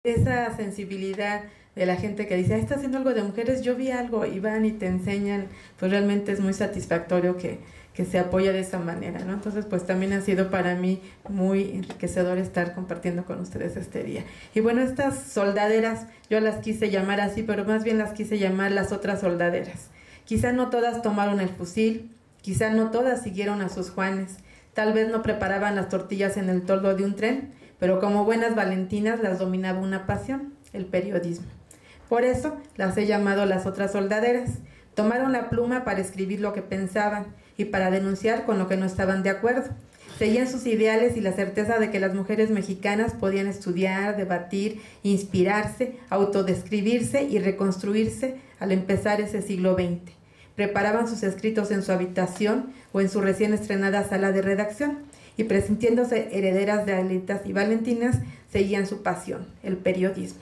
esa sensibilidad de la gente que dice, está haciendo algo de mujeres, yo vi algo, y van y te enseñan, pues realmente es muy satisfactorio que se apoya de esa manera, ¿no? Entonces, pues también ha sido para mí muy enriquecedor estar compartiendo con ustedes este día. Y bueno, estas soldaderas, yo las quise llamar así, pero más bien las quise llamar las otras soldaderas. Quizá no todas tomaron el fusil, quizá no todas siguieron a sus Juanes, tal vez no preparaban las tortillas en el toldo de un tren, pero como buenas valentinas las dominaba una pasión, el periodismo. Por eso las he llamado las otras soldaderas. Tomaron la pluma para escribir lo que pensaban y para denunciar con lo que no estaban de acuerdo. Seguían sus ideales y la certeza de que las mujeres mexicanas podían estudiar, debatir, inspirarse, autodescribirse y reconstruirse al empezar ese siglo XX. Preparaban sus escritos en su habitación o en su recién estrenada sala de redacción y, presintiéndose herederas de Aletas y Valentinas, seguían su pasión, el periodismo.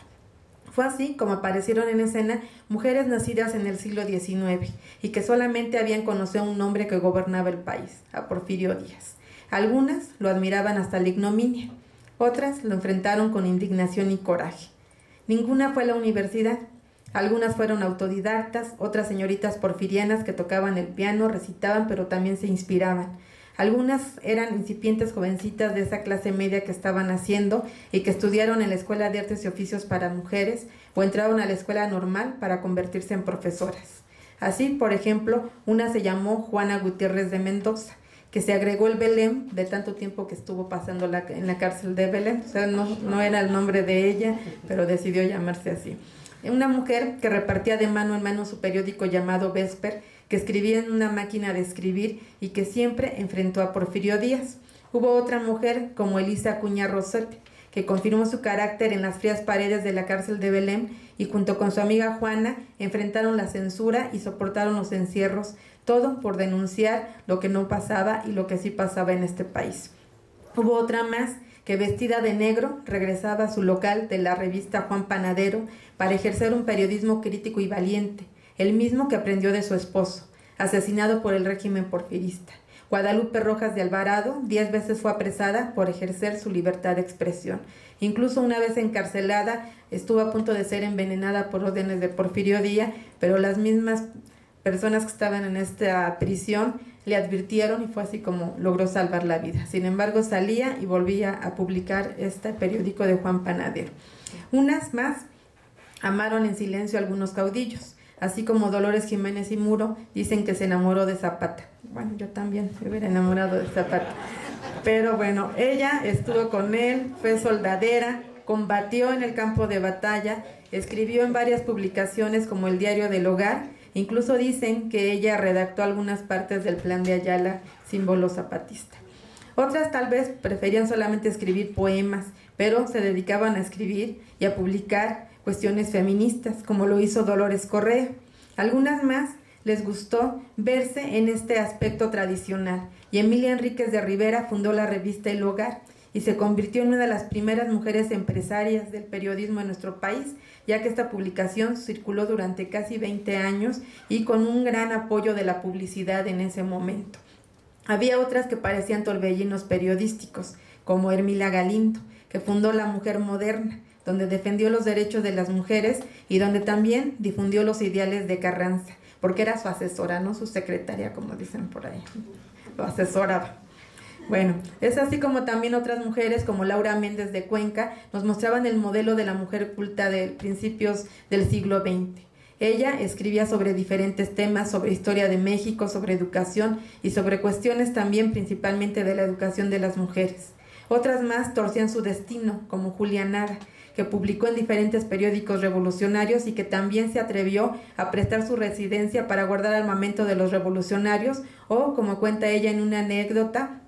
Fue así como aparecieron en escena mujeres nacidas en el siglo XIX y que solamente habían conocido a un hombre que gobernaba el país, a Porfirio Díaz. Algunas lo admiraban hasta la ignominia, otras lo enfrentaron con indignación y coraje. Ninguna fue a la universidad. Algunas fueron autodidactas, otras señoritas porfirianas que tocaban el piano, recitaban, pero también se inspiraban. Algunas eran incipientes jovencitas de esa clase media que estaban haciendo y que estudiaron en la Escuela de Artes y Oficios para Mujeres o entraron a la escuela normal para convertirse en profesoras. Así, por ejemplo, una se llamó Juana Gutiérrez de Mendoza, que se agregó el Belén de tanto tiempo que estuvo pasando en la cárcel de Belén. O sea, no era el nombre de ella, pero decidió llamarse así. Una mujer que repartía de mano en mano su periódico llamado Vesper, que escribía en una máquina de escribir y que siempre enfrentó a Porfirio Díaz. Hubo otra mujer como Elisa Acuña Rosete, que confirmó su carácter en las frías paredes de la cárcel de Belém y junto con su amiga Juana enfrentaron la censura y soportaron los encierros, todo por denunciar lo que no pasaba y lo que sí pasaba en este país. Hubo otra más que vestida de negro regresaba a su local de la revista Juan Panadero para ejercer un periodismo crítico y valiente, el mismo que aprendió de su esposo, asesinado por el régimen porfirista. Guadalupe Rojas de Alvarado 10 veces fue apresada por ejercer su libertad de expresión. Incluso una vez encarcelada, estuvo a punto de ser envenenada por órdenes de Porfirio Díaz, pero las mismas personas que estaban en esta prisión le advirtieron y fue así como logró salvar la vida. Sin embargo, salía y volvía a publicar este periódico de Juan Panadero. Unas más amaron en silencio a algunos caudillos, así como Dolores Jiménez y Muro dicen que se enamoró de Zapata. Bueno, yo también me hubiera enamorado de Zapata. Pero bueno, ella estuvo con él, fue soldadera, combatió en el campo de batalla, escribió en varias publicaciones como el Diario del Hogar. Incluso dicen que ella redactó algunas partes del Plan de Ayala, símbolo zapatista. Otras tal vez preferían solamente escribir poemas, pero se dedicaban a escribir y a publicar cuestiones feministas, como lo hizo Dolores Correa. Algunas más les gustó verse en este aspecto tradicional, y Emilia Enríquez de Rivera fundó la revista El Hogar y se convirtió en una de las primeras mujeres empresarias del periodismo en nuestro país, ya que esta publicación circuló durante casi 20 años y con un gran apoyo de la publicidad en ese momento. Había otras que parecían torbellinos periodísticos, como Hermila Galindo, que fundó La Mujer Moderna, donde defendió los derechos de las mujeres y donde también difundió los ideales de Carranza, porque era su asesora, no su secretaria, como dicen por ahí, lo asesoraba. Bueno, es así como también otras mujeres como Laura Méndez de Cuenca nos mostraban el modelo de la mujer culta de principios del siglo XX. Ella escribía sobre diferentes temas, sobre historia de México, sobre educación y sobre cuestiones también principalmente de la educación de las mujeres. Otras más torcían su destino, como Julia Nara, que publicó en diferentes periódicos revolucionarios y que también se atrevió a prestar su residencia para guardar armamento de los revolucionarios, o, como cuenta ella en una anécdota,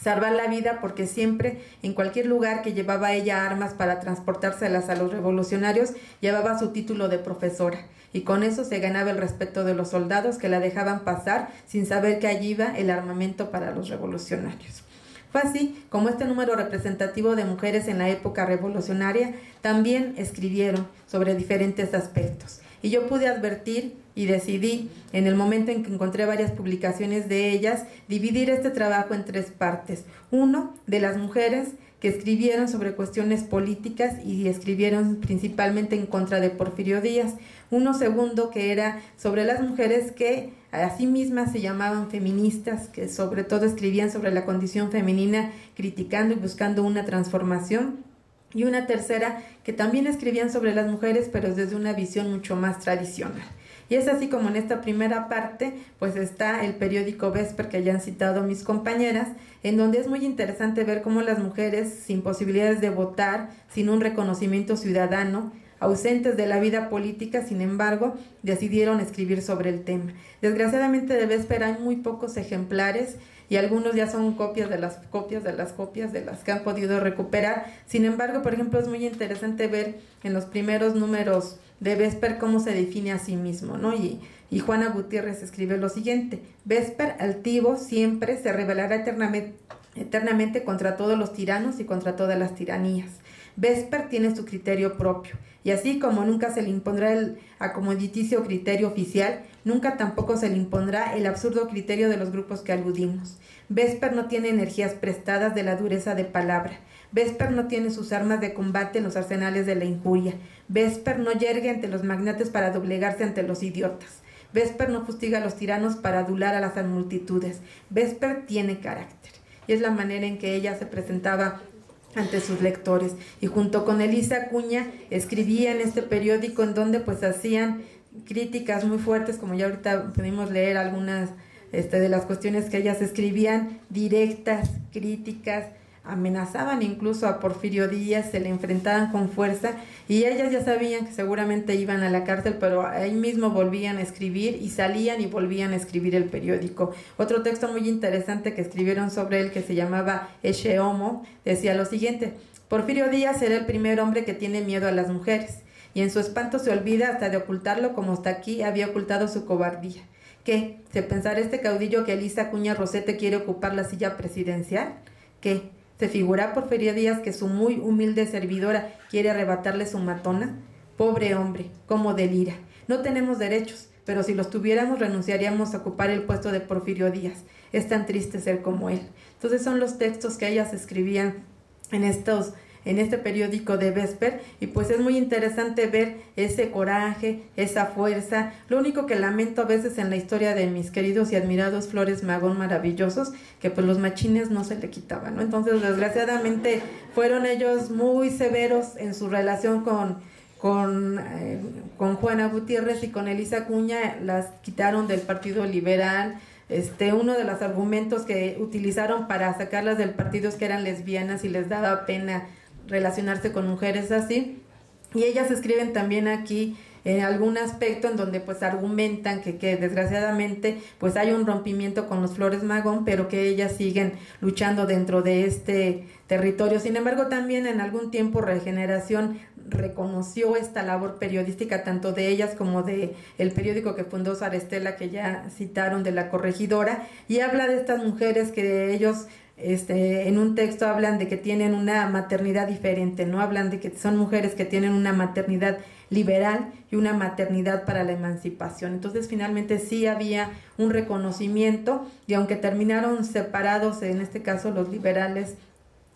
salvar la vida porque siempre, en cualquier lugar que llevaba ella armas para transportárselas a los revolucionarios, llevaba su título de profesora, y con eso se ganaba el respeto de los soldados que la dejaban pasar sin saber que allí iba el armamento para los revolucionarios. Fue así como este número representativo de mujeres en la época revolucionaria también escribieron sobre diferentes aspectos. Y yo pude advertir y decidí, en el momento en que encontré varias publicaciones de ellas, dividir este trabajo en 3 partes. Uno, de las mujeres que escribieron sobre cuestiones políticas y escribieron principalmente en contra de Porfirio Díaz. Uno segundo que era sobre las mujeres que a sí mismas se llamaban feministas, que sobre todo escribían sobre la condición femenina, criticando y buscando una transformación. Y una tercera que también escribían sobre las mujeres, pero desde una visión mucho más tradicional. Y es así como en esta primera parte, pues está el periódico Vesper que ya han citado mis compañeras, en donde es muy interesante ver cómo las mujeres sin posibilidades de votar, sin un reconocimiento ciudadano, ausentes de la vida política, sin embargo, decidieron escribir sobre el tema. Desgraciadamente de Vesper hay muy pocos ejemplares y algunos ya son copias de las que han podido recuperar. Sin embargo, por ejemplo, es muy interesante ver en los primeros números de Vesper cómo se define a sí mismo, ¿no? Y Juana Gutiérrez escribe lo siguiente: Vesper, altivo, siempre se rebelará eternamente contra todos los tiranos y contra todas las tiranías. Vesper tiene su criterio propio, y así como nunca se le impondrá el acomoditicio criterio oficial, nunca tampoco se le impondrá el absurdo criterio de los grupos que aludimos. Vesper no tiene energías prestadas de la dureza de palabra. Vesper no tiene sus armas de combate en los arsenales de la injuria. Vesper no yergue ante los magnates para doblegarse ante los idiotas. Vesper no fustiga a los tiranos para adular a las multitudes. Vesper tiene carácter. Y es la manera en que ella se presentaba ante sus lectores, y junto con Elisa Acuña escribía en este periódico, en donde pues hacían críticas muy fuertes, como ya ahorita pudimos leer algunas de las cuestiones que ellas escribían, directas, críticas, amenazaban incluso a Porfirio Díaz, se le enfrentaban con fuerza, y ellas ya sabían que seguramente iban a la cárcel, pero ahí mismo volvían a escribir y salían y volvían a escribir el periódico. Otro texto muy interesante que escribieron sobre él, que se llamaba Ecce Homo, decía lo siguiente: Porfirio Díaz era el primer hombre que tiene miedo a las mujeres, y en su espanto se olvida hasta de ocultarlo, como hasta aquí había ocultado su cobardía. ¿Qué? ¿Se pensará este caudillo que Elisa Acuña Rosete quiere ocupar la silla presidencial? ¿Qué? ¿Se figura Porfirio Díaz que su muy humilde servidora quiere arrebatarle su matona? Pobre hombre, cómo delira. No tenemos derechos, pero si los tuviéramos renunciaríamos a ocupar el puesto de Porfirio Díaz. Es tan triste ser como él. Entonces son los textos que ellas escribían en este periódico de Vesper, y pues es muy interesante ver ese coraje, esa fuerza. Lo único que lamento a veces en la historia de mis queridos y admirados Flores Magón maravillosos, que pues los machines no se le quitaban, ¿no? Entonces desgraciadamente fueron ellos muy severos en su relación con Juana Gutiérrez y con Elisa Acuña. Las quitaron del Partido Liberal. Uno de los argumentos que utilizaron para sacarlas del partido es que eran lesbianas y les daba pena relacionarse con mujeres así. Y ellas escriben también aquí en algún aspecto en donde pues argumentan que desgraciadamente pues hay un rompimiento con los Flores Magón, pero que ellas siguen luchando dentro de este territorio. Sin embargo, también en algún tiempo Regeneración reconoció esta labor periodística, tanto de ellas como de el periódico que fundó Sara Estela, que ya citaron, de La Corregidora, y habla de estas mujeres que ellos en un texto hablan de que tienen una maternidad diferente, ¿no? Hablan de que son mujeres que tienen una maternidad liberal y una maternidad para la emancipación. Entonces finalmente sí había un reconocimiento, y aunque terminaron separados, en este caso los liberales,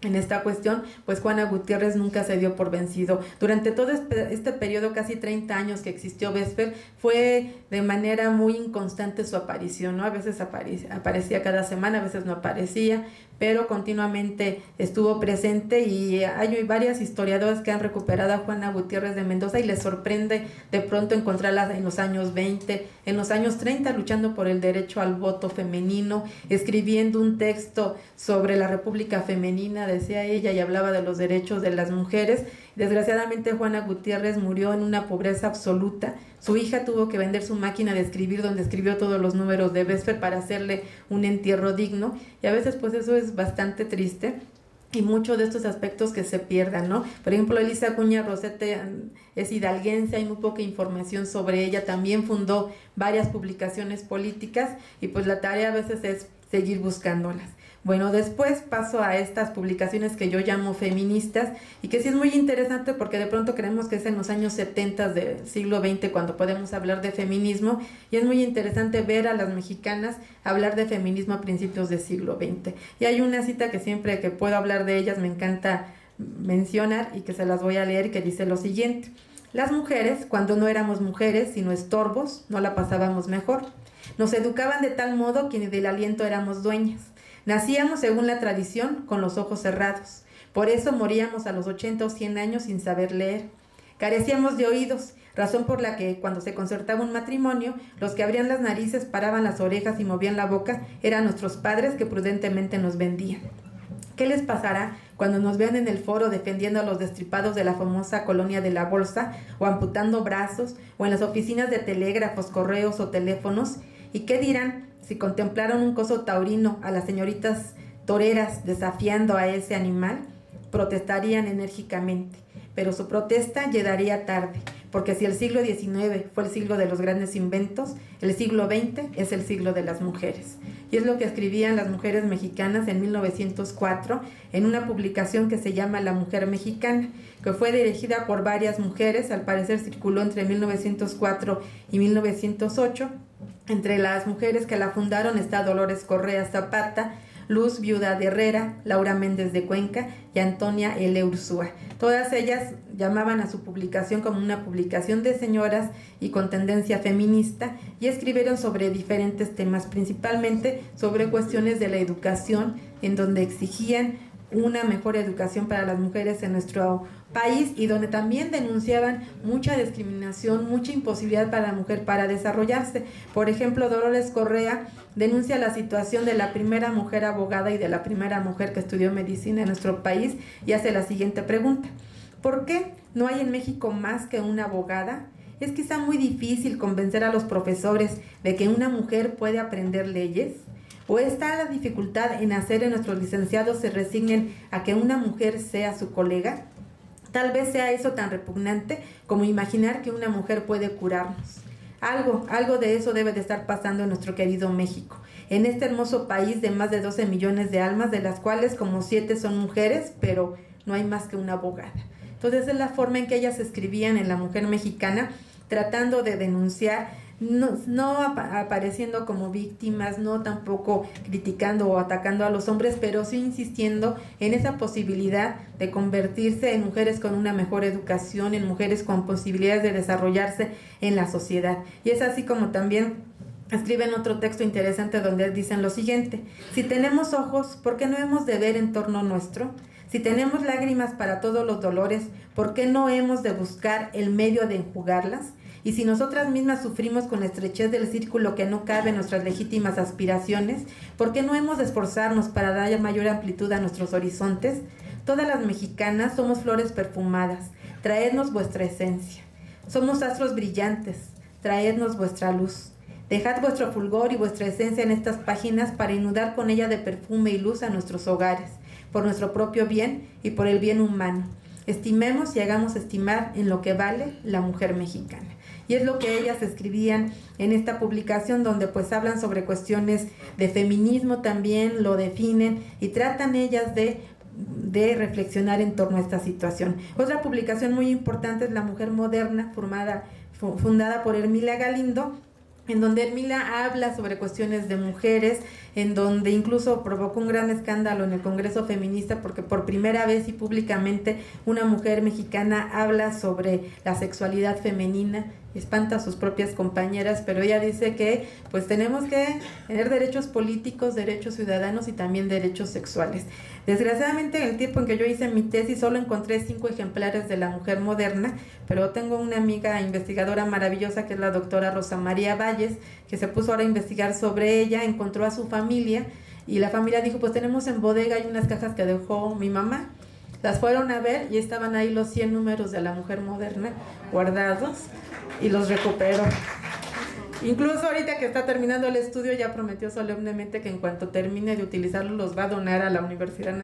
en esta cuestión, pues Juana Gutiérrez nunca se dio por vencido. Durante todo este periodo, casi 30 años que existió Vesper, fue de manera muy inconstante su aparición, ¿no? A veces aparecía cada semana, a veces no aparecía, pero continuamente estuvo presente, y hay varias historiadoras que han recuperado a Juana Gutiérrez de Mendoza y les sorprende de pronto encontrarla en los años 20, en los años 30, luchando por el derecho al voto femenino, escribiendo un texto sobre la República Femenina, decía ella, y hablaba de los derechos de las mujeres. Desgraciadamente Juana Gutiérrez murió en una pobreza absoluta. Su hija tuvo que vender su máquina de escribir, donde escribió todos los números de Vesper, para hacerle un entierro digno, y a veces pues eso es bastante triste, y muchos de estos aspectos que se pierdan, ¿no? Por ejemplo, Elisa Acuña Rosete es hidalguense, hay muy poca información sobre ella, también fundó varias publicaciones políticas, y pues la tarea a veces es seguir buscándolas. Bueno, después paso a estas publicaciones que yo llamo feministas y que sí es muy interesante porque de pronto creemos que es en los años 70 del siglo XX cuando podemos hablar de feminismo, y es muy interesante ver a las mexicanas hablar de feminismo a principios del siglo XX. Y hay una cita que siempre que puedo hablar de ellas me encanta mencionar y que se las voy a leer, que dice lo siguiente: las mujeres, cuando no éramos mujeres sino estorbos, no la pasábamos mejor. Nos educaban de tal modo que ni del aliento éramos dueñas. Nacíamos, según la tradición, con los ojos cerrados. Por eso moríamos a los 80 o 100 años sin saber leer. Carecíamos de oídos, razón por la que, cuando se concertaba un matrimonio, los que abrían las narices, paraban las orejas y movían la boca eran nuestros padres, que prudentemente nos vendían. ¿Qué les pasará cuando nos vean en el foro defendiendo a los destripados de la famosa colonia de la Bolsa, o amputando brazos, o en las oficinas de telégrafos, correos o teléfonos? ¿Y qué dirán si contemplaron un coso taurino a las señoritas toreras desafiando a ese animal? Protestarían enérgicamente, pero su protesta llegaría tarde, porque si el siglo XIX fue el siglo de los grandes inventos, el siglo XX es el siglo de las mujeres. Y es lo que escribían las mujeres mexicanas en 1904 en una publicación que se llama La Mujer Mexicana, que fue dirigida por varias mujeres. Al parecer circuló entre 1904 y 1908. Entre las mujeres que la fundaron está Dolores Correa Zapata, Luz Viuda de Herrera, Laura Méndez de Cuenca y Antonia L. Ursúa. Todas ellas llamaban a su publicación como una publicación de señoras y con tendencia feminista, y escribieron sobre diferentes temas, principalmente sobre cuestiones de la educación, en donde exigían una mejor educación para las mujeres en nuestro país, y donde también denunciaban mucha discriminación, mucha imposibilidad para la mujer para desarrollarse. Por ejemplo, Dolores Correa denuncia la situación de la primera mujer abogada y de la primera mujer que estudió medicina en nuestro país, y hace la siguiente pregunta: ¿por qué no hay en México más que una abogada? ¿Es quizá muy difícil convencer a los profesores de que una mujer puede aprender leyes? ¿O está la dificultad en hacer que nuestros licenciados se resignen a que una mujer sea su colega? Tal vez sea eso tan repugnante como imaginar que una mujer puede curarnos. Algo de eso debe de estar pasando en nuestro querido México, en este hermoso país de más de 12 millones de almas, de las cuales como 7 son mujeres, pero no hay más que una abogada. Entonces es la forma en que ellas escribían en La Mujer Mexicana, tratando de denunciar, no apareciendo como víctimas, no tampoco criticando o atacando a los hombres, pero sí insistiendo en esa posibilidad de convertirse en mujeres con una mejor educación, en mujeres con posibilidades de desarrollarse en la sociedad. Y es así como también escriben otro texto interesante donde dicen lo siguiente: si tenemos ojos, ¿por qué no hemos de ver en torno nuestro? Si tenemos lágrimas para todos los dolores, ¿por qué no hemos de buscar el medio de enjugarlas? Y si nosotras mismas sufrimos con la estrechez del círculo que no cabe en nuestras legítimas aspiraciones, ¿por qué no hemos de esforzarnos para dar mayor amplitud a nuestros horizontes? Todas las mexicanas somos flores perfumadas, traednos vuestra esencia. Somos astros brillantes, traednos vuestra luz. Dejad vuestro fulgor y vuestra esencia en estas páginas para inundar con ella de perfume y luz a nuestros hogares, por nuestro propio bien y por el bien humano. Estimemos y hagamos estimar en lo que vale la mujer mexicana. Y es lo que ellas escribían en esta publicación, donde pues hablan sobre cuestiones de feminismo también, lo definen y tratan ellas de reflexionar en torno a esta situación. Otra publicación muy importante es La Mujer Moderna, fundada por Hermila Galindo, en donde Hermila habla sobre cuestiones de mujeres, en donde incluso provocó un gran escándalo en el Congreso Feminista, porque por primera vez y públicamente una mujer mexicana habla sobre la sexualidad femenina, espanta a sus propias compañeras, pero ella dice que pues tenemos que tener derechos políticos, derechos ciudadanos y también derechos sexuales. Desgraciadamente, en el tiempo en que yo hice mi tesis solo encontré 5 ejemplares de La Mujer Moderna, pero tengo una amiga investigadora maravillosa que es la doctora Rosa María Valles, que se puso ahora a investigar sobre ella, encontró a su familia y la familia dijo, pues tenemos en bodega, hay unas cajas que dejó mi mamá. Las fueron a ver y estaban ahí los 100 números de La Mujer Moderna guardados y los recuperó. Incluso ahorita que está terminando el estudio ya prometió solemnemente que en cuanto termine de utilizarlos los va a donar a la Universidad